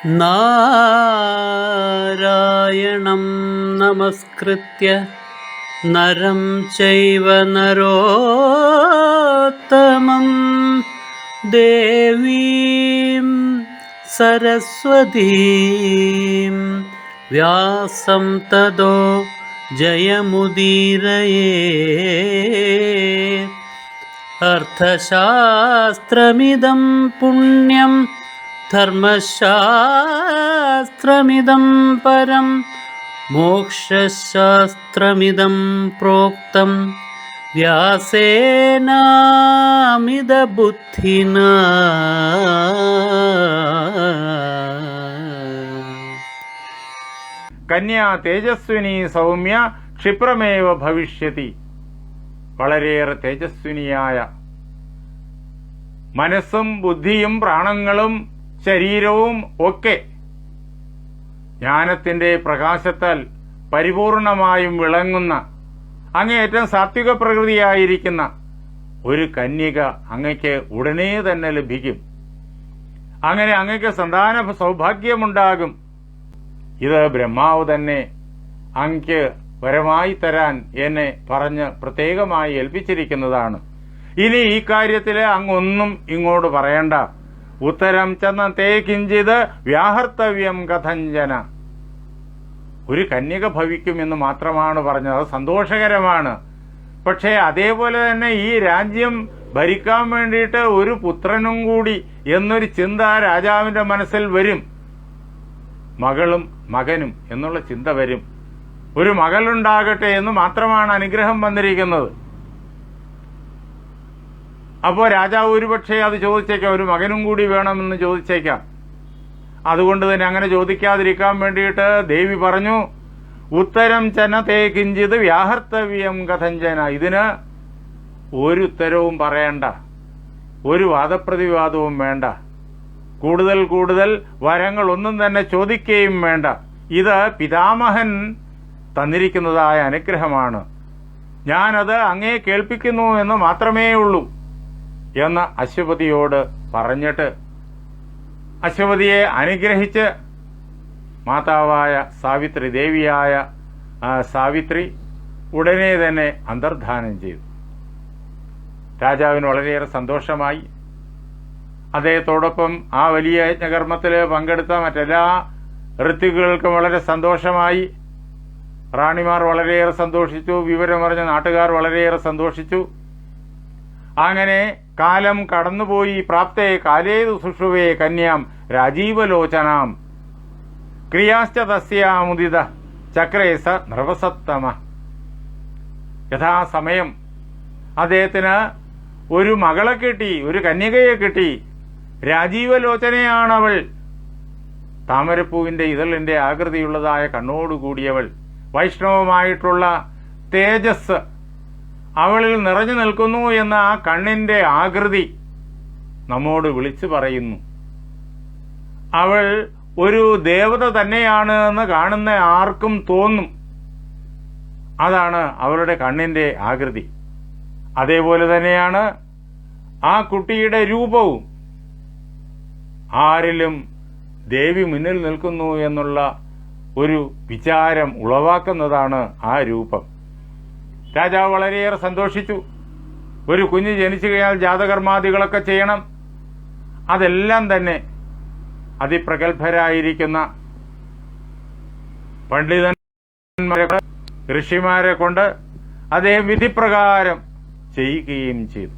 നാരായണം നമസ്കൃത്യ നരം ചൈവ നരോത്തമം ദേവീം സരസ്വതീം വ്യാസം തതോ ജയമുദീരയേ. അർത്ഥശാസ്ത്രമിദം പുണ്യം ധർമ്മശാസ്ത്രമിദം പരം മോക്ഷശാസ്ത്രമിദം പ്രോക്തം വ്യാസേനാമിതബുദ്ധിനാ. കന്യാ തേജസ്വിനി സൗമ്യ ക്ഷിപ്രമേവ ഭവിഷ്യതി. വളരെയേറെ തേജസ്വിനിയായ മനസ്സും ബുദ്ധിയും പ്രാണങ്ങളും ശരീരവും ഒക്കെ ജ്ഞാനത്തിന്റെ പ്രകാശത്താൽ പരിപൂർണമായും വിളങ്ങുന്ന അങ്ങേയറ്റം സാത്വിക പ്രകൃതിയായിരിക്കുന്ന ഒരു കന്യക അങ്ങയ്ക്ക് ഉടനെ തന്നെ ലഭിക്കും. അങ്ങനെ അങ്ങയ്ക്ക് സന്താന സൗഭാഗ്യമുണ്ടാകും. ഇത് ബ്രഹ്മാവ് തന്നെ അങ്ങയ്ക്ക് വരമായി തരാൻ എന്നെ പറഞ്ഞ് പ്രത്യേകമായി ഏൽപ്പിച്ചിരിക്കുന്നതാണ്. ഇനി ഈ കാര്യത്തിൽ അങ്ങൊന്നും ഇങ്ങോട്ട് പറയണ്ട. ഉത്തരം ചെന്ന തേ കിഞ്ചിത് വ്യാഹർത്തവ്യം കഥഞ്ജന. ഒരു കന്യക ഭവിക്കുമെന്ന് മാത്രമാണ് പറഞ്ഞത്. അത് സന്തോഷകരമാണ്. പക്ഷേ അതേപോലെ തന്നെ ഈ രാജ്യം ഭരിക്കാൻ വേണ്ടിയിട്ട് ഒരു പുത്രനും കൂടി എന്നൊരു ചിന്ത രാജാവിന്റെ മനസ്സിൽ വരും. മകളും മകനും എന്നുള്ള ചിന്ത വരും. ഒരു മകളുണ്ടാകട്ടെ എന്ന് മാത്രമാണ് അനുഗ്രഹം വന്നിരിക്കുന്നത്. അപ്പോൾ രാജാവ് ഒരുപക്ഷെ അത് ചോദിച്ചേക്കാം, ഒരു മകനും കൂടി വേണമെന്ന് ചോദിച്ചേക്കാം. അതുകൊണ്ട് തന്നെ അങ്ങനെ ചോദിക്കാതിരിക്കാൻ വേണ്ടിയിട്ട് ദേവി പറഞ്ഞു, ഉത്തരം ചനതേ കിഞ്ചിത് വ്യാഹർത്തവ്യം കഥഞ്ജന. ഇതിന് ഒരു ഉത്തരവും പറയണ്ട, ഒരു വാദപ്രതിവാദവും വേണ്ട, കൂടുതൽ കൂടുതൽ വരങ്ങളൊന്നും തന്നെ ചോദിക്കുകയും വേണ്ട. ഇത് പിതാമഹൻ തന്നിരിക്കുന്നതായ അനുഗ്രഹമാണ്. ഞാനത് അങ്ങേ കേൾപ്പിക്കുന്നു എന്ന് മാത്രമേ ഉള്ളൂ എന്ന് അശ്വപതിയോട് പറഞ്ഞിട്ട് അശ്വപതിയെ അനുഗ്രഹിച്ച് മാതാവായ സാവിത്രി, ദേവിയായ സാവിത്രി ഉടനെ തന്നെ അന്തർധാനം ചെയ്തു. രാജാവിന് വളരെയേറെ സന്തോഷമായി. അദ്ദേഹത്തോടൊപ്പം ആ വലിയ യജ്ഞകർമ്മത്തിൽ പങ്കെടുത്ത മറ്റെല്ലാ ഋത്വികൾക്കും വളരെ സന്തോഷമായി. റാണിമാർ വളരെയേറെ സന്തോഷിച്ചു. വിവരമറിഞ്ഞ നാട്ടുകാർ വളരെയേറെ സന്തോഷിച്ചു. അങ്ങനെ കാലം കടന്നുപോയി. പ്രാപ്തേ കാലേതു സുഷുവേ കന്യാം രാജീവലോചനാം ക്രിയാശ്ച തസ്യാമുദിത ചക്രേസ നൃവസത്തമ. യഥാസമയം അദ്ദേഹത്തിന് ഒരു മകളെ കിട്ടി, ഒരു കന്യകയെ കിട്ടി. രാജീവലോചനയാണവൾ. താമരപ്പൂവിന്റെ ഇതളിന്റെ ആകൃതിയുള്ളതായ കണ്ണോടുകൂടിയവൾ. വൈഷ്ണവമായിട്ടുള്ള തേജസ് അവളിൽ നിറഞ്ഞു നിൽക്കുന്നു എന്ന ആ കണ്ണിന്റെ ആകൃതി നമ്മോട് വിളിച്ചു പറയുന്നു. അവൾ ഒരു ദേവത തന്നെയാണ് എന്ന് കാണുന്ന ആർക്കും തോന്നും. അതാണ് അവളുടെ കണ്ണിന്റെ ആകൃതി. അതേപോലെ തന്നെയാണ് ആ കുട്ടിയുടെ രൂപവും. ആരിലും ദേവി മുന്നിൽ നിൽക്കുന്നു എന്നുള്ള ഒരു വിചാരം ഉളവാക്കുന്നതാണ് ആ രൂപം. രാജാവ് വളരെയേറെ സന്തോഷിച്ചു. ഒരു കുഞ്ഞ് ജനിച്ചു കഴിഞ്ഞാൽ ജാതകർമാദികളൊക്കെ ചെയ്യണം. അതെല്ലാം തന്നെ അതിപ്രഗത്ഭരായിരിക്കുന്ന പണ്ഡിതന്മാരെ, ഋഷിമാരെ കൊണ്ട് അദ്ദേഹം വിധിപ്രകാരം ചെയ്യുകയും ചെയ്തു.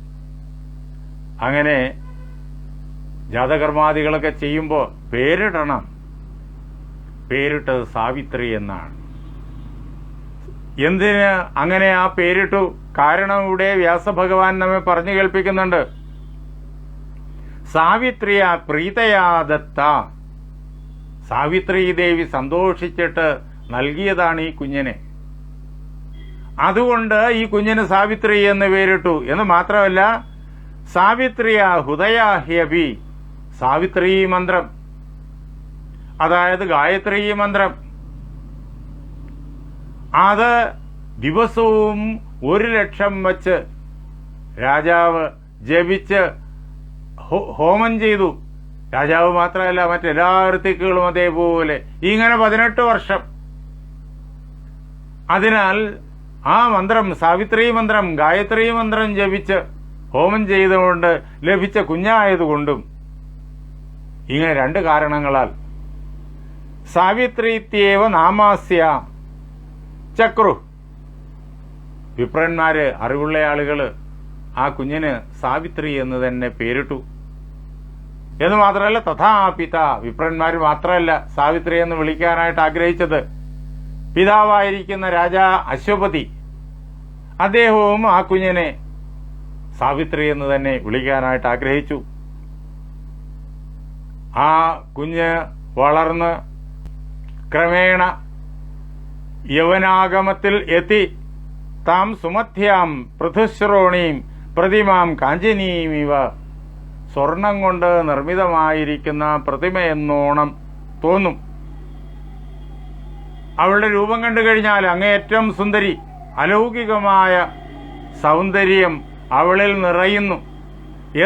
അങ്ങനെ ജാതകർമാദികളൊക്കെ ചെയ്യുമ്പോൾ പേരിടണം. പേരിട്ടത് സാവിത്രി എന്നാണ്. എന്തിന് അങ്ങനെ ആ പേരിട്ടു? കാരണം ഇവിടെ വ്യാസഭഗവാൻ നമ്മെ പറഞ്ഞു കേൾപ്പിക്കുന്നുണ്ട്. സാവിത്രിയ പ്രീതയാ ദത്ത. സാവിത്രി ദേവി സന്തോഷിച്ചിട്ട് നൽകിയതാണ് ഈ കുഞ്ഞിനെ. അതുകൊണ്ട് ഈ കുഞ്ഞിന് സാവിത്രി എന്ന് പേരിട്ടു. എന്ന് മാത്രമല്ല, സാവിത്രിയ ഹൃദയാഹ്യഭി. സാവിത്രി മന്ത്രം, അതായത് ഗായത്രി മന്ത്രം, അത് ദിവസവും 1,00,000 വച്ച് രാജാവ് ജപിച്ച് ഹോമം ചെയ്തു. രാജാവ് മാത്രമല്ല, മറ്റെല്ലാ ഋത്തിക്കുകളും അതേപോലെ. ഇങ്ങനെ 18 വർഷം. അതിനാൽ ആ മന്ത്രം, സാവിത്രി മന്ത്രം, ഗായത്രി മന്ത്രം ജപിച്ച് ഹോമം ചെയ്തുകൊണ്ട് ലഭിച്ച കുഞ്ഞായതുകൊണ്ടും ഇങ്ങനെ 2 കാരണങ്ങളാൽ സാവിത്രീത്യേവ നാമാസ്യ ചക്രു. വിപ്രന്മാര്, അറിവുള്ള ആളുകള് ആ കുഞ്ഞിന് സാവിത്രി എന്ന് തന്നെ പേരിട്ടു. എന്ന് മാത്രമല്ല, തഥാപിത, വിപ്രന്മാര് മാത്രമല്ല സാവിത്രി എന്ന് വിളിക്കാനായിട്ട് ആഗ്രഹിച്ചത്. പിതാവായിരിക്കുന്ന രാജാ അശ്വപതി, അദ്ദേഹവും ആ കുഞ്ഞിനെ സാവിത്രി എന്ന് തന്നെ വിളിക്കാനായിട്ട് ആഗ്രഹിച്ചു. ആ കുഞ്ഞ് വളർന്ന് ക്രമേണ യവനാഗമത്തിൽ എത്തി. താം സുമധ്യാം പൃഥുശ്രോണീം പ്രതിമാം കാഞ്ചനീമിവ. സ്വർണം കൊണ്ട് നിർമ്മിതമായിരിക്കുന്ന പ്രതിമയെന്നോണം തോന്നും. അവളുടെ രൂപം കണ്ടു കഴിഞ്ഞാൽ അങ്ങേയറ്റം സുന്ദരി, അലൗകികമായ സൗന്ദര്യം അവളിൽ നിറയുന്നു.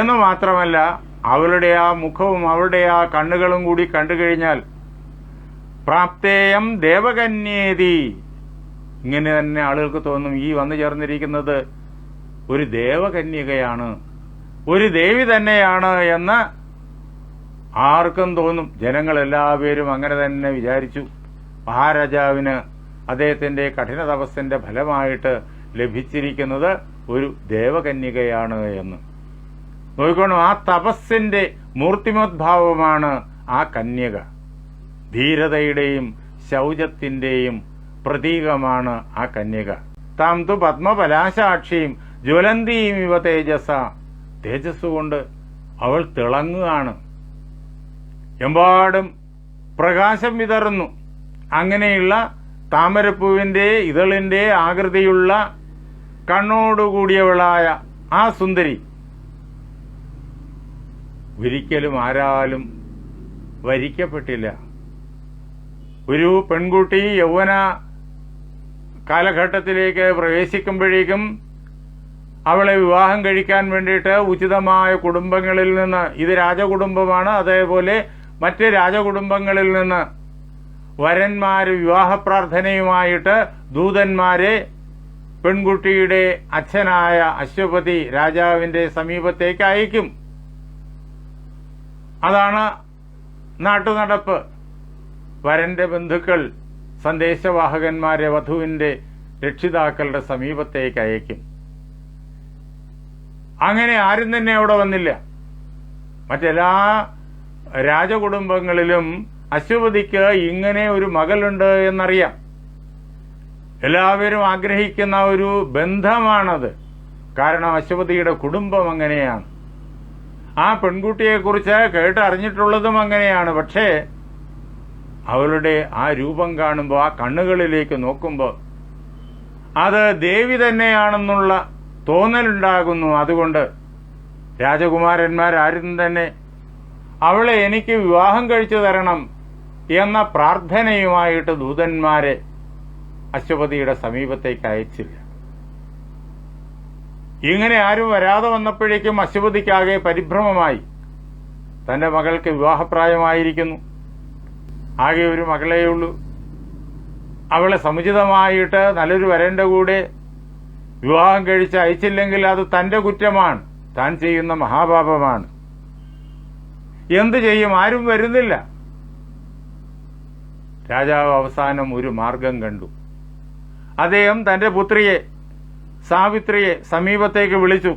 എന്ന് മാത്രമല്ല, അവളുടെ ആ മുഖവും അവളുടെ ആ കണ്ണുകളും കൂടി കണ്ടു കഴിഞ്ഞാൽ പ്രാപ്തേയം ദേവകന്യേതി, ഇങ്ങനെ തന്നെ ആളുകൾക്ക് തോന്നും, ഈ വന്നു ചേർന്നിരിക്കുന്നത് ഒരു ദേവകന്യകയാണ്, ഒരു ദേവി തന്നെയാണ് എന്ന് ആർക്കും തോന്നും. ജനങ്ങളെല്ലാവരും അങ്ങനെ തന്നെ വിചാരിച്ചു. മഹാരാജാവിന് അദ്ദേഹത്തിന്റെ കഠിന തപസ്സിന്റെ ഫലമായിട്ട് ലഭിച്ചിരിക്കുന്നത് ഒരു ദേവകന്യകയാണ് എന്ന്. നോക്കിക്കോണം, ആ തപസ്സിന്റെ മൂർത്തിമോദ്ഭാവമാണ് ആ കന്യക. ധീരതയുടെയും ശൗചത്തിന്റെയും പ്രതീകമാണ് ആ കന്യക. താം തു പത്മപലാശാക്ഷിയും ജ്വലന്തീം ഇവ തേജസ. തേജസ് കൊണ്ട് അവൾ തിളങ്ങുകയാണ്, എമ്പാടും പ്രകാശം വിതറുന്നു. അങ്ങനെയുള്ള താമരപ്പൂവിന്റെ ഇതളിന്റെ ആകൃതിയുള്ള കണ്ണോടുകൂടിയവളായ ആ സുന്ദരി ഒരിക്കലും ആരാലും വരിക്കപ്പെട്ടില്ല. ഒരു പെൺകുട്ടി യൗവന കാലഘട്ടത്തിലേക്ക് പ്രവേശിക്കുമ്പോഴേക്കും അവളെ വിവാഹം കഴിക്കാൻ വേണ്ടിയിട്ട് ഉചിതമായ കുടുംബങ്ങളിൽ നിന്ന്, ഇത് രാജകുടുംബമാണ്, അതേപോലെ മറ്റ് രാജകുടുംബങ്ങളിൽ നിന്ന് വരന്മാര് വിവാഹ പ്രാർത്ഥനയുമായിട്ട് ദൂതന്മാരെ പെൺകുട്ടിയുടെ അച്ഛനായ അശ്വപതി രാജാവിന്റെ സമീപത്തേക്ക് അയക്കും. അതാണ് നാട്ടുനടപ്പ്. വരന്റെ ബന്ധുക്കൾ സന്ദേശവാഹകന്മാരെ വധുവിന്റെ രക്ഷിതാക്കളുടെ സമീപത്തേക്ക് അയക്കും. അങ്ങനെ ആരും തന്നെ അവിടെ വന്നില്ല. മറ്റെല്ലാ രാജകുടുംബങ്ങളിലും അശ്വപതിക്ക് ഇങ്ങനെ ഒരു മകളുണ്ട് എന്നറിയാം. എല്ലാവരും ആഗ്രഹിക്കുന്ന ഒരു ബന്ധമാണത്. കാരണം അശ്വപതിയുടെ കുടുംബം അങ്ങനെയാണ്. ആ പെൺകുട്ടിയെക്കുറിച്ച് കേട്ടറിഞ്ഞിട്ടുള്ളതും അങ്ങനെയാണ്. പക്ഷേ അവളുടെ ആ രൂപം കാണുമ്പോൾ, ആ കണ്ണുകളിലേക്ക് നോക്കുമ്പോൾ അത് ദേവി തന്നെയാണെന്നുള്ള തോന്നലുണ്ടാകുന്നു. അതുകൊണ്ട് രാജകുമാരന്മാരാരും തന്നെ അവളെ എനിക്ക് വിവാഹം കഴിച്ചു തരണം എന്ന പ്രാർത്ഥനയുമായിട്ട് ദൂതന്മാരെ അശ്വപതിയുടെ സമീപത്തേക്ക് അയച്ചില്ല. ഇങ്ങനെ ആരും വരാതെ വന്നപ്പോഴേക്കും അശ്വപതിക്കാകെ പരിഭ്രമമായി. തന്റെ മകൾക്ക് വിവാഹപ്രായമായിരിക്കുന്നു, ആകെ ഒരു മകളേയുള്ളൂ. അവളെ സമുചിതമായിട്ട് നല്ലൊരു വരന്റെ കൂടെ വിവാഹം കഴിച്ച് അയച്ചില്ലെങ്കിൽ അത് തന്റെ കുറ്റമാണ്, താൻ ചെയ്യുന്ന മഹാപാപമാണ്. എന്തു ചെയ്യും? ആരും വരുന്നില്ല. രാജാവ് അവസാനം ഒരു മാർഗം കണ്ടു. അദ്ദേഹം തന്റെ പുത്രിയെ സാവിത്രിയെ സമീപത്തേക്ക് വിളിച്ചു.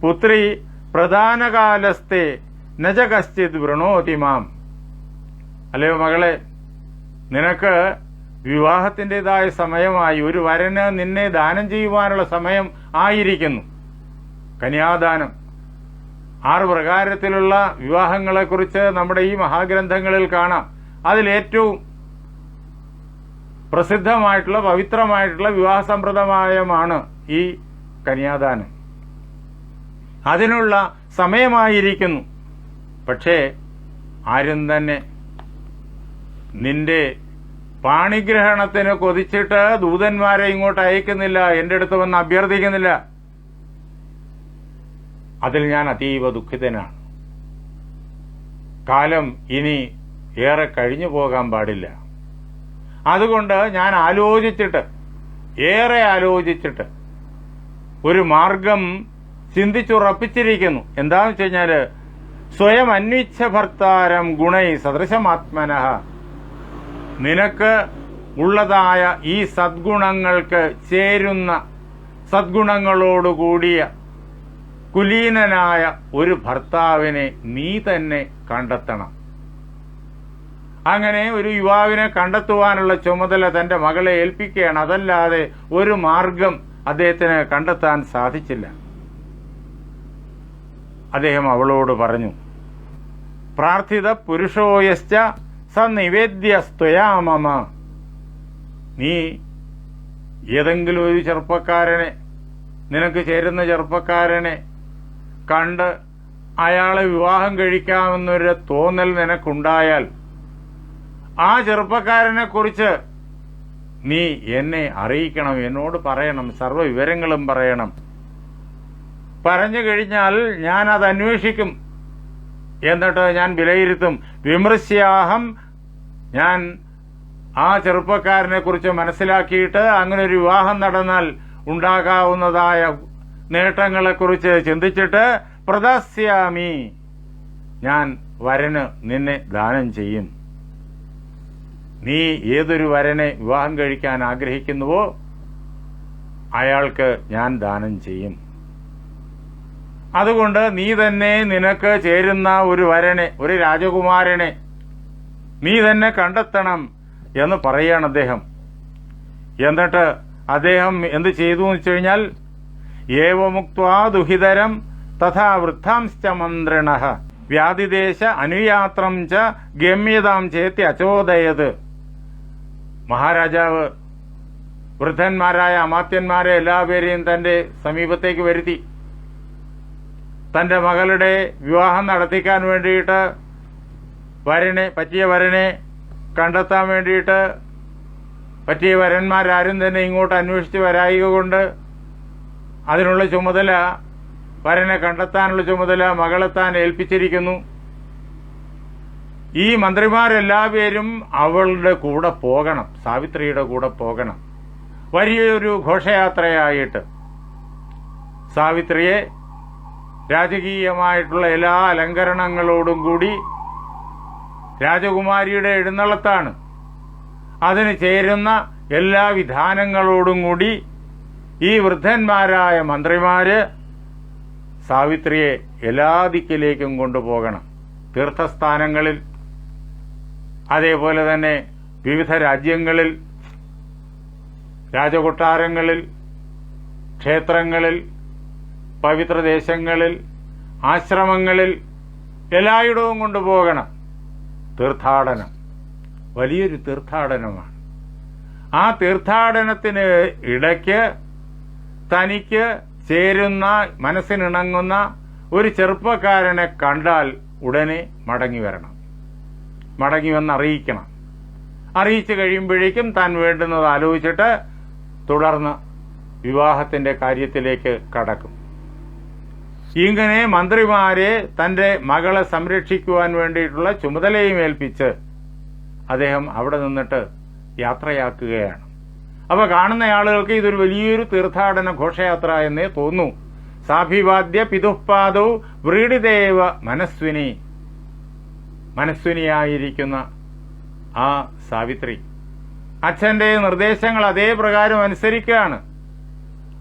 പുത്രി പ്രധാനകാലസ്ഥെ നജ കശ്ചിത് വൃണോതിമാം. അല്ലയോ മകളെ, നിനക്ക് വിവാഹത്തിൻ്റെതായ സമയമായി, ഒരു വരന് നിന്നെ ദാനം ചെയ്യുവാനുള്ള സമയം ആയിരിക്കുന്നു. കന്യാദാനം 6 പ്രകാരത്തിലുള്ള വിവാഹങ്ങളെക്കുറിച്ച് നമ്മുടെ ഈ മഹാഗ്രന്ഥങ്ങളിൽ കാണാം. അതിലേറ്റവും പ്രസിദ്ധമായിട്ടുള്ള പവിത്രമായിട്ടുള്ള വിവാഹ സമ്പ്രദായമാണ് ഈ കന്യാദാനം. അതിനുള്ള സമയമായിരിക്കുന്നു. പക്ഷേ ആരും തന്നെ നിന്റെ പാണിഗ്രഹണത്തിന് കൊതിച്ചിട്ട് ദൂതന്മാരെ ഇങ്ങോട്ട് അയക്കുന്നില്ല, എന്റെ അടുത്ത് വന്ന് അഭ്യർത്ഥിക്കുന്നില്ല. അതിൽ ഞാൻ അതീവ ദുഃഖിതനാണ്. കാലം ഇനി ഏറെ കഴിഞ്ഞു പോകാൻ പാടില്ല. അതുകൊണ്ട് ഞാൻ ഏറെ ആലോചിച്ചിട്ട് ഒരു മാർഗം ചിന്തിച്ചുറപ്പിച്ചിരിക്കുന്നു. എന്താണെന്ന് വെച്ച് കഴിഞ്ഞാൽ, സ്വയം അന്വിച്ഛ ഭർത്താരം ഗുണൈ സദൃശമാത്മനഃ, നിനക്ക് ഉള്ളതായ ഈ സദ്ഗുണങ്ങൾക്ക് ചേരുന്ന, സദ്ഗുണങ്ങളോടുകൂടിയ കുലീനനായ ഒരു ഭർത്താവിനെ നീ തന്നെ കണ്ടെത്തണം. അങ്ങനെ ഒരു യുവാവിനെ കണ്ടെത്തുവാനുള്ള ചുമതല തന്റെ മകളെ ഏൽപ്പിക്കുകയാണ്. അതല്ലാതെ ഒരു മാർഗം അദ്ദേഹത്തിന് കണ്ടെത്താൻ സാധിച്ചില്ല. അദ്ദേഹം അവളോട് പറഞ്ഞു, പ്രാർത്ഥിത പുരുഷോയശ്ച സ നിവേദ്യസ്ത്വയാ മമ, നീ ഏതെങ്കിലും ഒരു ചെറുപ്പക്കാരനെ, നിനക്ക് ചേരുന്ന ചെറുപ്പക്കാരനെ കണ്ട് അയാളെ വിവാഹം കഴിക്കാമെന്നൊരു തോന്നൽ നിനക്കുണ്ടായാൽ ആ ചെറുപ്പക്കാരനെ കുറിച്ച് നീ എന്നെ അറിയിക്കണം, എന്നോട് പറയണം, സർവ്വ വിവരങ്ങളും പറയണം. പറഞ്ഞു കഴിഞ്ഞാൽ ഞാൻ അത് അന്വേഷിക്കും, എന്നിട്ട് ഞാൻ വിലയിരുത്തും. വിമർശ്യാഹം, ഞാൻ ആ ചെറുപ്പക്കാരനെ കുറിച്ച് മനസ്സിലാക്കിയിട്ട് അങ്ങനെ ഒരു വിവാഹം നടന്നാൽ ഉണ്ടാകാവുന്നതായ നേട്ടങ്ങളെക്കുറിച്ച് ചിന്തിച്ചിട്ട് പ്രദാസ്യാമി, ഞാൻ വരന് നിന്നെ ദാനം ചെയ്യും. നീ ഏതൊരു വരനെ വിവാഹം കഴിക്കാൻ ആഗ്രഹിക്കുന്നുവോ അയാൾക്ക് ഞാൻ ദാനം ചെയ്യും. അതുകൊണ്ട് നീ തന്നെ നിനക്ക് ചേരുന്ന ഒരു വരനെ, ഒരു രാജകുമാരനെ നീ തന്നെ കണ്ടെത്തണം എന്ന് പറയുകയാണ് അദ്ദേഹം. എന്നിട്ട് അദ്ദേഹം എന്ത് ചെയ്തു എന്ന് വെച്ച് കഴിഞ്ഞാൽ, ഏവമുക്ത്വാ ദുഹിതരം തഥാ വൃദ്ധാംശ്ച മന്ത്രിണഃ വ്യാധിദേശ അനുയാത്രം ച ഗമ്യതാം ചേത്തി അചോദയത്. മഹാരാജാവ് വൃദ്ധന്മാരായ അമാത്യന്മാരെ എല്ലാവരെയും തന്റെ സമീപത്തേക്ക് വരുത്തി. തന്റെ മകളുടെ വിവാഹം നടത്തിക്കാൻ വേണ്ടിയിട്ട് പറ്റിയ വരനെ കണ്ടെത്താൻ വേണ്ടിയിട്ട് പറ്റിയ വരന്മാരാരും തന്നെ ഇങ്ങോട്ട് അന്വേഷിച്ച് വരായിക കൊണ്ട് അതിനുള്ള ചുമതല, വരനെ കണ്ടെത്താനുള്ള ചുമതല മകളെ താൻ ഏൽപ്പിച്ചിരിക്കുന്നു. ഈ മന്ത്രിമാരെല്ലാവരും അവളുടെ കൂടെ പോകണം, സാവിത്രിയുടെ കൂടെ പോകണം. വലിയൊരു ഘോഷയാത്രയായിട്ട് സാവിത്രിയെ രാജകീയമായിട്ടുള്ള എല്ലാ അലങ്കരണങ്ങളോടും കൂടി, രാജകുമാരിയുടെ എഴുന്നള്ളത്താണ്, അതിന് ചേരുന്ന എല്ലാ വിധാനങ്ങളോടും കൂടി ഈ വൃദ്ധന്മാരായ മന്ത്രിമാര് സാവിത്രിയെ എല്ലാ ദിക്കിലേക്കും കൊണ്ടുപോകണം. തീർത്ഥസ്ഥാനങ്ങളിൽ, അതേപോലെ തന്നെ വിവിധ രാജ്യങ്ങളിൽ, രാജകൊട്ടാരങ്ങളിൽ, ക്ഷേത്രങ്ങളിൽ, പവിത്രദേശങ്ങളിൽ, ആശ്രമങ്ങളിൽ എല്ലായിടവും കൊണ്ടുപോകണം. തീർത്ഥാടനം വലിയൊരു തീർത്ഥാടനമാണ്. ആ തീർത്ഥാടനത്തിന് ഇടയ്ക്ക് തനിക്ക് ചേരുന്ന, മനസ്സിനിണങ്ങുന്ന ഒരു ചെറുപ്പക്കാരനെ കണ്ടാൽ ഉടനെ മടങ്ങി വരണം, മടങ്ങി വന്ന് അറിയിക്കണം. അറിയിച്ചു കഴിയുമ്പോഴേക്കും താൻ വേണ്ടുന്നത് ആലോചിച്ചിട്ട് തുടർന്ന് വിവാഹത്തിന്റെ കാര്യത്തിലേക്ക് കടക്കും. ഇങ്ങനെ മന്ത്രിമാരെ തന്റെ മകളെ സംരക്ഷിക്കുവാൻ വേണ്ടിയിട്ടുള്ള ചുമതലയും ഏൽപ്പിച്ച് അദ്ദേഹം അവിടെ നിന്നിട്ട് യാത്രയാക്കുകയാണ്. അപ്പൊ കാണുന്ന ആളുകൾക്ക് ഇതൊരു വലിയൊരു തീർത്ഥാടന ഘോഷയാത്ര എന്നേ തോന്നൂ. സാഭിവാദ്യ പിതുഃപാദൗ വ്രീഡിദേവ മനസ്വിനി, മനസ്വിനിയായിരിക്കുന്ന ആ സാവിത്രി അച്ഛന്റെ നിർദ്ദേശങ്ങൾ അതേ പ്രകാരം അനുസരിക്കുകയാണ്.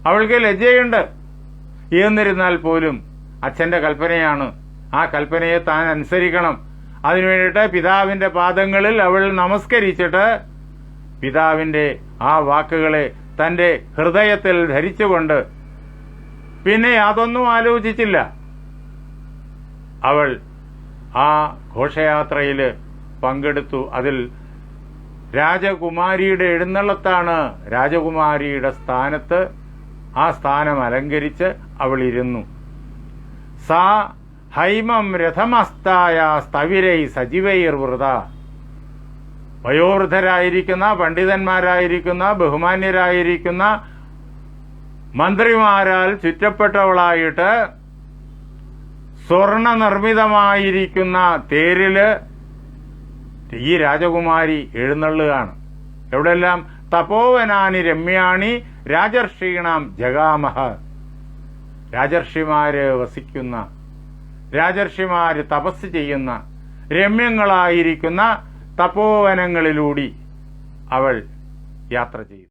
അവൾക്ക് ലജ്ജയുണ്ട്, എന്നിരുന്നാൽ പോലും അച്ഛന്റെ കൽപ്പനയാണ്, ആ കൽപ്പനയെ താൻ അനുസരിക്കണം. അതിനുവേണ്ടിയിട്ട് പിതാവിന്റെ പാദങ്ങളിൽ അവൾ നമസ്കരിച്ചിട്ട് പിതാവിന്റെ ആ വാക്കുകളെ തന്റെ ഹൃദയത്തിൽ ധരിച്ചുകൊണ്ട് പിന്നെ അതൊന്നും ആലോചിച്ചില്ല. അവൾ ആ ഘോഷയാത്രയിൽ പങ്കെടുത്തു. അതിൽ രാജകുമാരിയുടെ എഴുന്നള്ളത്താണ്. രാജകുമാരിയുടെ സ്ഥാനത്ത്, ആ സ്ഥാനം അലങ്കരിച്ച് അവൾ ഇരുന്നു. സാ ഹൈമം രഥമസ്തായ സ്ഥവിരൈ സജീവൈർ വൃത, വയോവൃദ്ധരായിരിക്കുന്ന, പണ്ഡിതന്മാരായിരിക്കുന്ന, ബഹുമാന്യരായിരിക്കുന്ന മന്ത്രിമാരാൽ ചുറ്റപ്പെട്ടവളായിട്ട് സ്വർണ നിർമ്മിതമായിരിക്കുന്ന തേരില് ഈ രാജകുമാരി എഴുന്നള്ളുകയാണ്. എവിടെല്ലാം? തപോവനാനി രമ്യാണി രാജർഷീണാം ജഗാമഹ. രാജർഷിമാര് വസിക്കുന്ന, രാജർഷിമാര് തപസ് ചെയ്യുന്ന രമ്യങ്ങളായിരിക്കുന്ന തപോവനങ്ങളിലൂടെ അവൾ യാത്ര ചെയ്തു.